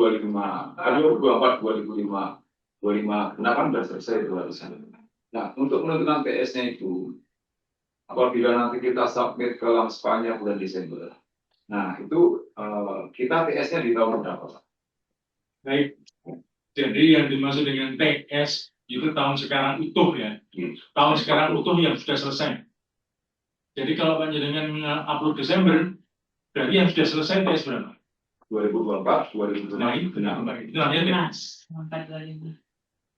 2025, 2024, 2025, kenapa sudah selesai itu harusnya. Nah, untuk menentukan TS-nya itu, apabila nanti kita submit ke Lamspanya bulan Desember, nah itu kita TS-nya di tahun berapa, Pak? Baik, jadi yang dimaksud dengan TS itu tahun sekarang utuh ya, tahun sekarang utuh yang sudah selesai. Jadi kalau panjenengan upload Desember, berarti yang sudah selesai TS berapa? 2024, 2025. Nah, itu namanya TS.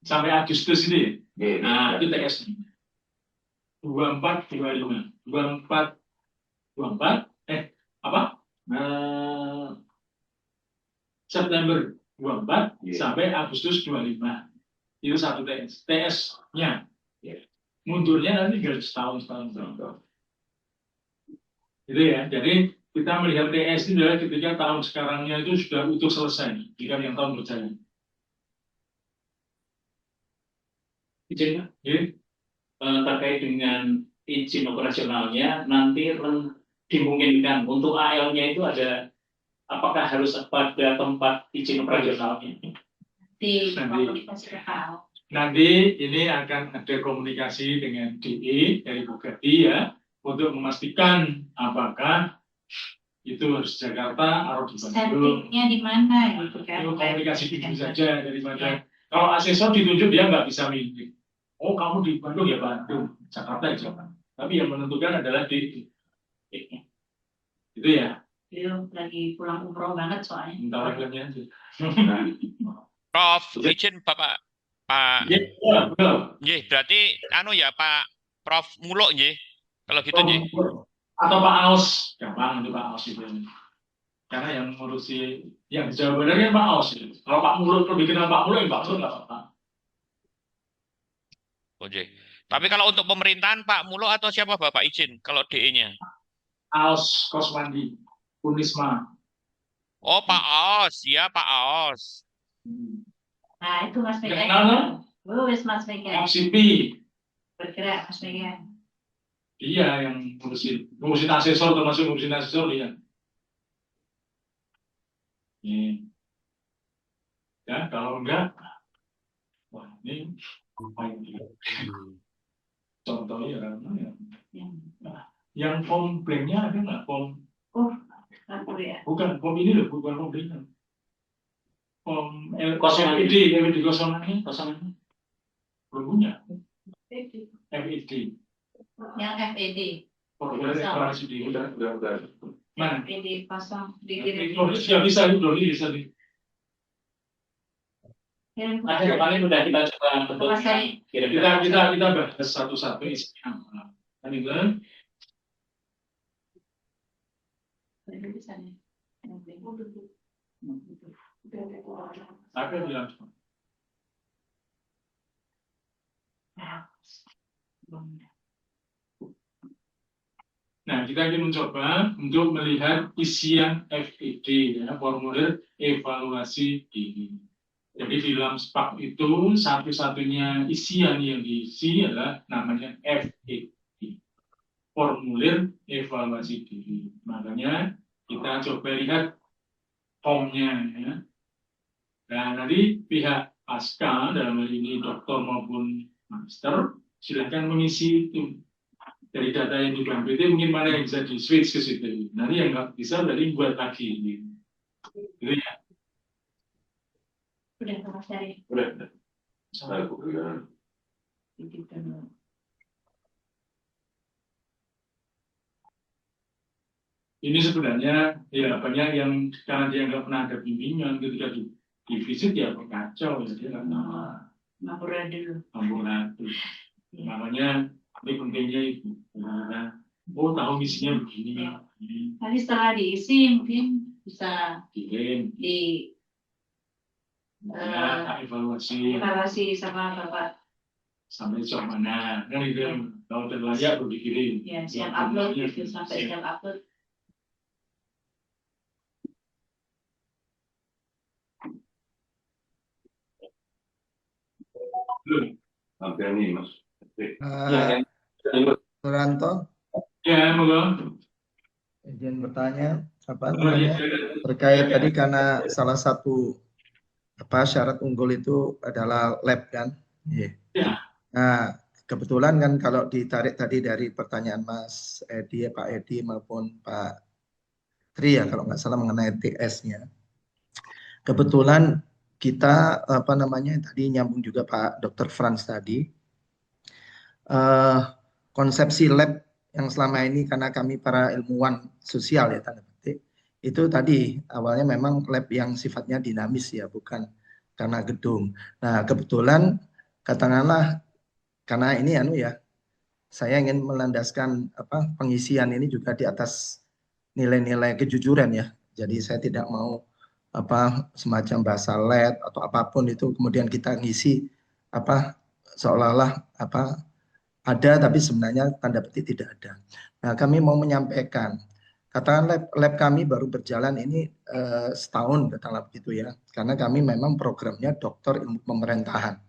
Sampai Agustus ini. Nah, itu TS. 24, 25. 24, September 24 sampai Agustus 25. Itu satu TS. TS-nya. Mundurnya nanti tinggal setahun. Gitu ya. Jadi kita melihat TS ini adalah ketika tahun sekarangnya itu sudah utuh selesai, bukan yang tahun berjalan. Izin, terkait dengan izin operasionalnya, nanti dimungkinkan untuk AL-nya itu ada, apakah harus pada tempat izin operasionalnya? Nanti ini akan ada komunikasi dengan DE dari Bugatti ya, untuk memastikan apakah itu harus Jakarta atau di Bandung. Settingnya di mana gitu kan? Itu komunikasi dulu saja daripada kalau asesor ditunjuk dia nggak bisa milih. Oh kamu di Bandung ya Bandung, Jakarta ya Jakarta. Tapi yang menentukan adalah DE. Itu ya. Dia lagi pulang umroh banget soalnya. Minta wakilnya aja. Prof, izin Bapak Pak. Nggih, berarti ya Pak Prof Muluk nggih. Kalau gitu nggih. Atau Pak Aos, gampang itu Pak Aos itu. Karena yang ngurusi yang Jawa Barat kan Pak Aos itu. Kalau Pak Muluk lebih kenal Pak Muluk, Pak Muluk nggak apa-apa. Oke. Tapi kalau untuk pemerintahan Pak Muluk atau siapa Bapak izin kalau DE-nya? Aos Koswandi, Unisma. Oh Pak Aos, ya Pak Aos. Nah itu Mas Mega. Wes Mas Mega. Sipi. Bergerak Mas Mega. Iya yang ngurusin asesor, termasuk ngurusin asesor dia. Ya kalau enggak, wah ini contohnya yang komplainnya ada nggak form? Bukan form ini loh, bukan form ini. Form FID kosongannya belum punya. FID. Yang FED. Udah. Mana? FED pasang dikirim. Bisa nih. Ada kemarin sudah kita coba bentuk. Kita bahas satu-satu isinya. Kan Apa bilang? Nah, kita ingin mencoba untuk melihat isian FED, ya, formulir evaluasi dini. Jadi di dalam SPAK itu satu-satunya isian yang diisi adalah namanya FED, formulir evaluasi dini. Makanya kita coba lihat formnya. Ya. Nah, nanti pihak pasca dalam hal ini doktor maupun master silakan mengisi itu. Dari data yang diambil itu mungkin mana yang bisa di switch ke situ. Nanti yang nggak bisa berarti buat lagi. Gitu ya. Udah Mas Dari. Udah. Ini sebenarnya ya banyak yang karena dia nggak pernah ada bimbingan ketika di visit ya kacau ya dia nggak tahu. Amburadul. Makanya ini pentingnya itu. Nah, tahu isinya begini. Nanti setelah diisi mungkin bisa dikirim di evaluasi sama Bapak. Sampai sejauh mana? Kan itu kalau terlayak perlu dikirim. Ya, siap upload gitu sampai siap upload. Hampir nih Mas. Suranto. Ya, moga. Izin bertanya, apa namanya? Terkait tadi karena salah satu syarat unggul itu adalah lab kan? Ya. Nah, kebetulan kan kalau ditarik tadi dari pertanyaan Mas Edi, Pak Edi maupun Pak Tri ya kalau nggak salah mengenai TS-nya. Kebetulan kita tadi nyambung juga Pak Dr. Franz tadi. Konsepsi lab yang selama ini karena kami para ilmuwan sosial ya tanda petik, itu tadi awalnya memang lab yang sifatnya dinamis ya, bukan karena gedung. Nah, kebetulan katakanlah karena ini saya ingin melandaskan pengisian ini juga di atas nilai-nilai kejujuran ya. Jadi saya tidak mau semacam bahasa lab atau apapun itu kemudian kita ngisi seolah-olah ada tapi sebenarnya tanda petik tidak ada. Nah, kami mau menyampaikan katakan lab kami baru berjalan ini setahun katakanlah begitu ya. Karena kami memang programnya doktor ilmu pemerintahan.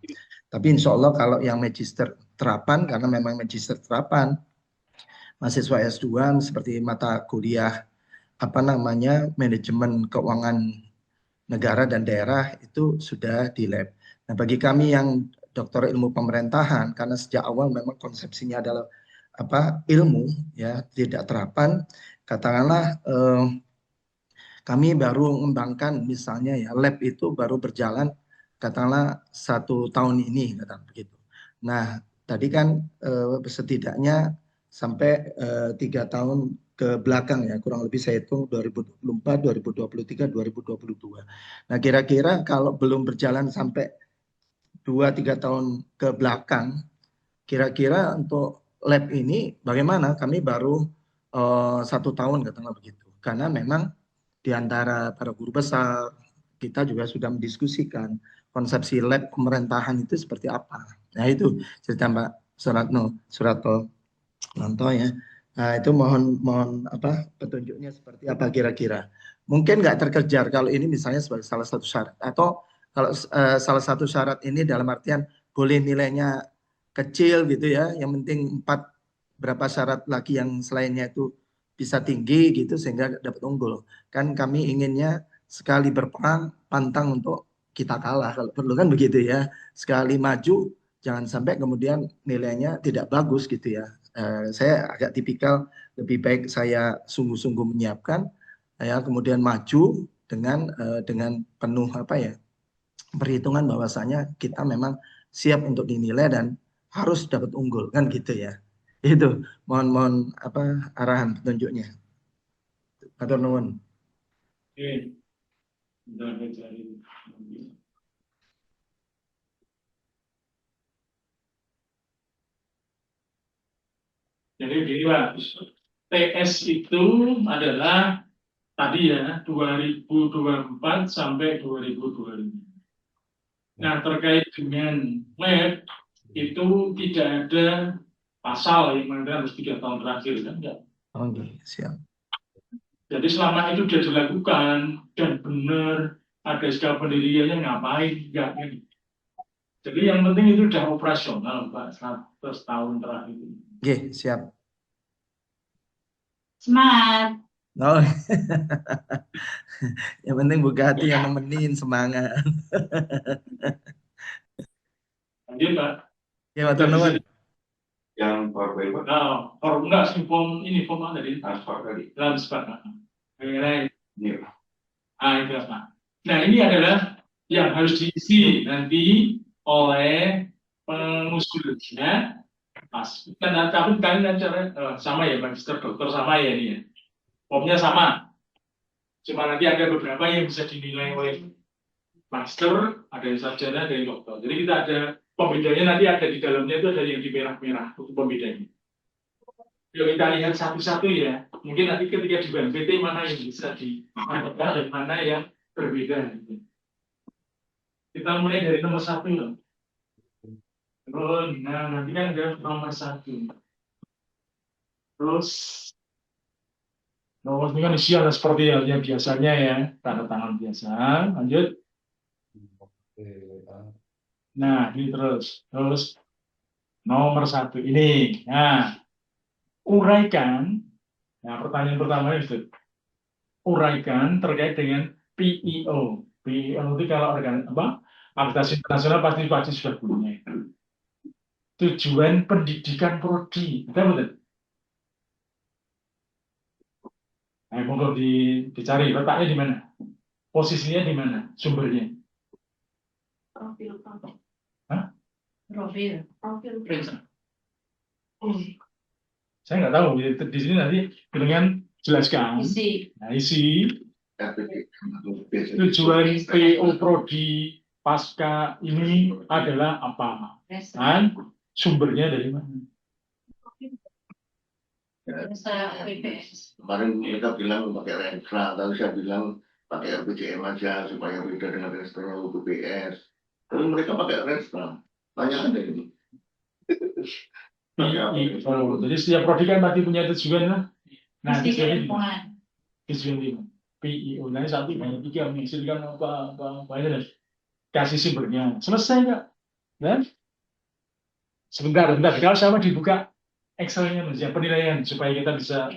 Tapi insya Allah kalau yang magister terapan, karena memang magister terapan, mahasiswa S2 seperti mata kuliah manajemen keuangan negara dan daerah itu sudah di lab. Nah, bagi kami yang doktor ilmu pemerintahan, karena sejak awal memang konsepsinya adalah ilmu ya tidak terapan, katakanlah kami baru mengembangkan misalnya ya lab itu baru berjalan katakanlah 1 tahun ini katakan begitu. Nah, tadi kan setidaknya sampai 3 tahun ke belakang ya, kurang lebih saya hitung 2024, 2023, 2022. Nah, kira-kira kalau belum berjalan sampai 2-3 tahun ke belakang, kira-kira untuk lab ini bagaimana? Kami baru 1 tahun katakanlah begitu. Karena memang di antara para guru besar kita juga sudah mendiskusikan konsepsi lab pemerintahan itu seperti apa. Nah, itu cerita Mbak Suratno ya. Nah, itu mohon petunjuknya seperti apa kira-kira. Mungkin nggak terkejar kalau ini misalnya sebagai salah satu syarat, atau kalau salah satu syarat ini dalam artian boleh nilainya kecil gitu ya, yang penting 4 berapa syarat lagi yang selainnya itu bisa tinggi gitu sehingga dapat unggul. Kan kami inginnya sekali berperang pantang untuk kita kalah, kalau perlu kan begitu ya. Sekali maju jangan sampai kemudian nilainya tidak bagus gitu ya. Saya agak tipikal lebih baik saya sungguh-sungguh menyiapkan ya, kemudian maju dengan penuh perhitungan bahwasanya kita memang siap untuk dinilai dan harus dapat unggul kan gitu ya. Itu mohon arahan petunjuknya. Matur nuwun. Oke. Jadi gini Pak, TS itu adalah tadi ya 2024 sampai 2025. Nah, terkait dengan lab itu tidak ada pasal yang mana harus 3 tahun terakhir kan enggak. Oke, siap. Jadi selama itu sudah dilakukan dan benar ada SK pendiriannya ngapain enggak kan. Jadi yang penting itu sudah operasional Pak 100 tahun terakhir. Oke, siap. Semangat. Oh. Yang penting buka hati yang nemenin, semangat. Lanjut Pak. Ya, matur nuwun. Yang PowerPoint Pak. Nah, enggak sih form mana tadi? Transfer tadi. Transfer. Ini. Iya. Itu Pak. Nah, ini adalah yang harus diisi nanti oleh pengusulnya. Mas, kan kalian cara sama ya, magister dokter sama ya ini ya. Formnya sama. Cuma nanti ada beberapa yang bisa dinilai oleh master, ada yang sarjana, ada yang dokter. Jadi kita ada pembedanya, nanti ada di dalamnya itu ada yang di merah-merah untuk pembedanya. Yuk kita lihat satu-satu ya. Mungkin nanti ketika di BNPT mana yang bisa diangkat dan mana yang berbeda. Kita mulai dari nomor 1 loh. Nah nanti kan ada nomor 1. Terus nomor ini kan isinya seperti halnya biasanya ya, tanda tangan biasa. Lanjut. Nah ini terus nomor 1 ini. Nah uraikan. Nah pertanyaan pertama itu uraikan terkait dengan PEO. PIO itu kalau akreditasi internasional pasti sudah punya. Tujuan pendidikan prodi, betul? Nah, monggo dicari letaknya di mana, posisinya di mana, sumbernya. Profil. Hah? Profil. Saya nggak tahu di sini nanti dengan jelaskan. Isi. Tujuan PO prodi pasca ini adalah apa? Dan sumbernya dari mana? Kemarin mereka bilang pakai Renstra, tapi saya bilang pakai RPJM aja supaya beda dengan Renstra UPPS. Tapi mereka pakai Renstra. Tanya ada ini. Jadi setiap prodi kan pasti punya tujuan lah. Nah, tujuan PIO. Nah, satu banyak tiga menghasilkan apa aja. Kasih sumbernya. Selesai nggak? Dan sebentar. Kalau sama dibuka Excel-nya penilaian supaya kita bisa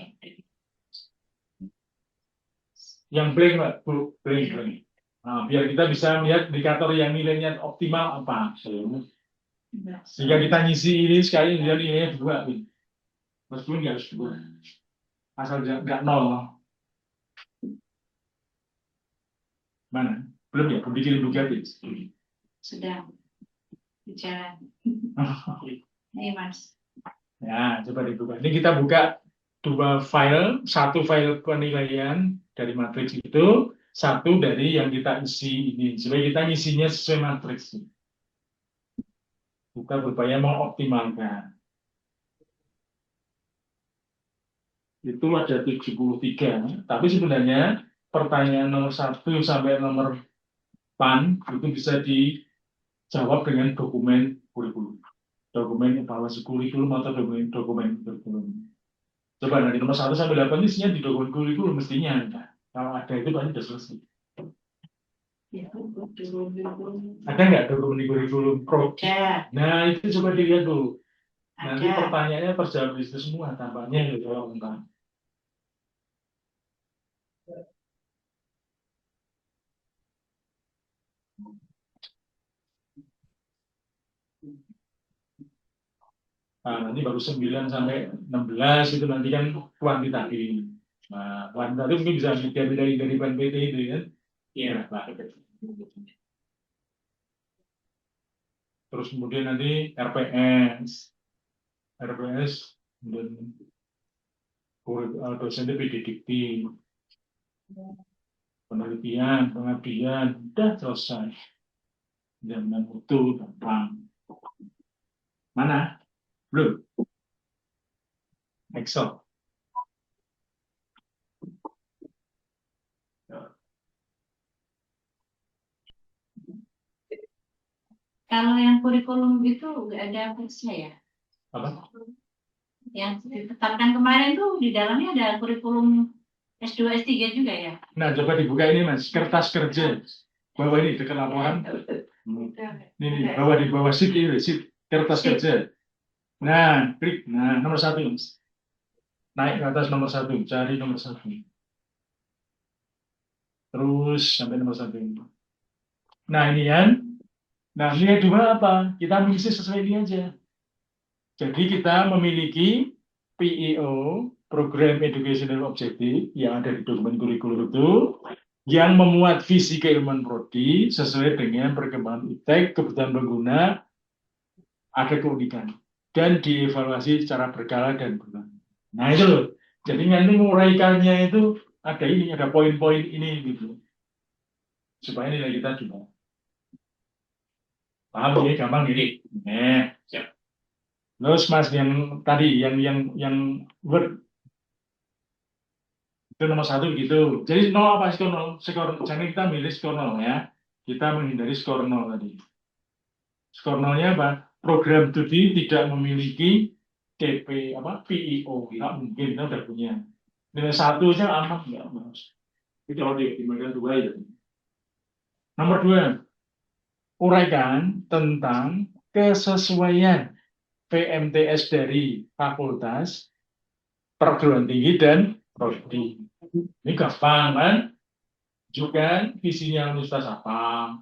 yang blank, Pak, blank. Nah, biar kita bisa melihat indikator yang nilainya optimal apa. Sehingga kita ngisi ini sekali dan nilainya 2. Meskipun nggak harus 2. Asal nggak 0. Mana? Belum ya? Bikin gratis. Sudah bicara. Ini Mas. Ya, coba dibuka. Ini kita buka 2 file, 1 file penilaian dari matriks itu, 1 dari yang kita isi ini. Supaya kita ngisinya sesuai matriks. Kita berupaya mengoptimalkan. Itu ada 73. Tapi sebenarnya pertanyaan nomor 1 sampai nomor 8 itu bisa dijawab dengan dokumen kurikulum. Dokumen evaluasi kurikulum atau dokumen kurikulum. Coba dari nomor 1 sampai 8 isinya di dokumen kurikulum mestinya. Kalau ada itu pasti sudah selesai. Ada nggak dokumen kurikulum prodi? Nah itu coba dilihat dulu. Nanti pertanyaannya terjawab di situ semua tampaknya gitu kalau enggak. Nah, nanti baru 9 sampai 16 itu nanti kan kuantitatif. Nah, kuantitatif mungkin bisa dipilih dari PNPT itu kan. Iya, Pak. Terus kemudian nanti RPS dan dosennya PDDikti, penelitian, pengabdian, udah selesai. Jaminan mutu, gampang. Mana? Belum. Excel. Kalau yang kurikulum itu nggak ada kursnya ya? Apa? Yang ditetapkan kemarin tuh di dalamnya ada kurikulum S2, S3 juga ya? Nah, coba dibuka ini Mas, kertas kerja. Bawah ini dekat laporan. Ini di bawah sheet ini, sheet kertas kerja. Nah, klik. Nah, nomor 1. Naik ke atas nomor 1, cari nomor 1. Terus sampai nomor 1. Nah, ini kan. Nah, nilai 2 apa? Kita mengisi sesuai ini aja. Jadi kita memiliki PEO, Program Educational Objective, yang ada di dokumen kurikulum itu, yang memuat visi keilmuan prodi sesuai dengan perkembangan iptek, kebutuhan pengguna, ada keunikan, dan dievaluasi secara berkala dan berulang. Nah itu loh. Jadi nanti menguraikannya itu ada ini, ada poin-poin ini gitu. Supaya nilai kita gimana. Paham ya, gampang ini. Nah, siap. Terus Mas yang tadi yang Word itu nomor 1 gitu. Jadi 0 apa skor 0? Skor, jangan kita milih skor 0 ya. Kita menghindari skor 0 tadi. Skor 0-nya apa? Program studi tidak memiliki TP PIO. Nggak mungkin, kita udah punya. Nilai 1-nya aman nggak Mas? Itu kalau dibandingkan 2 ya. Nomor 2. Uraikan tentang kesesuaian PMTS dari fakultas, perguruan tinggi, dan prodi. Ini gampang kan? Juga visinya universitas apa,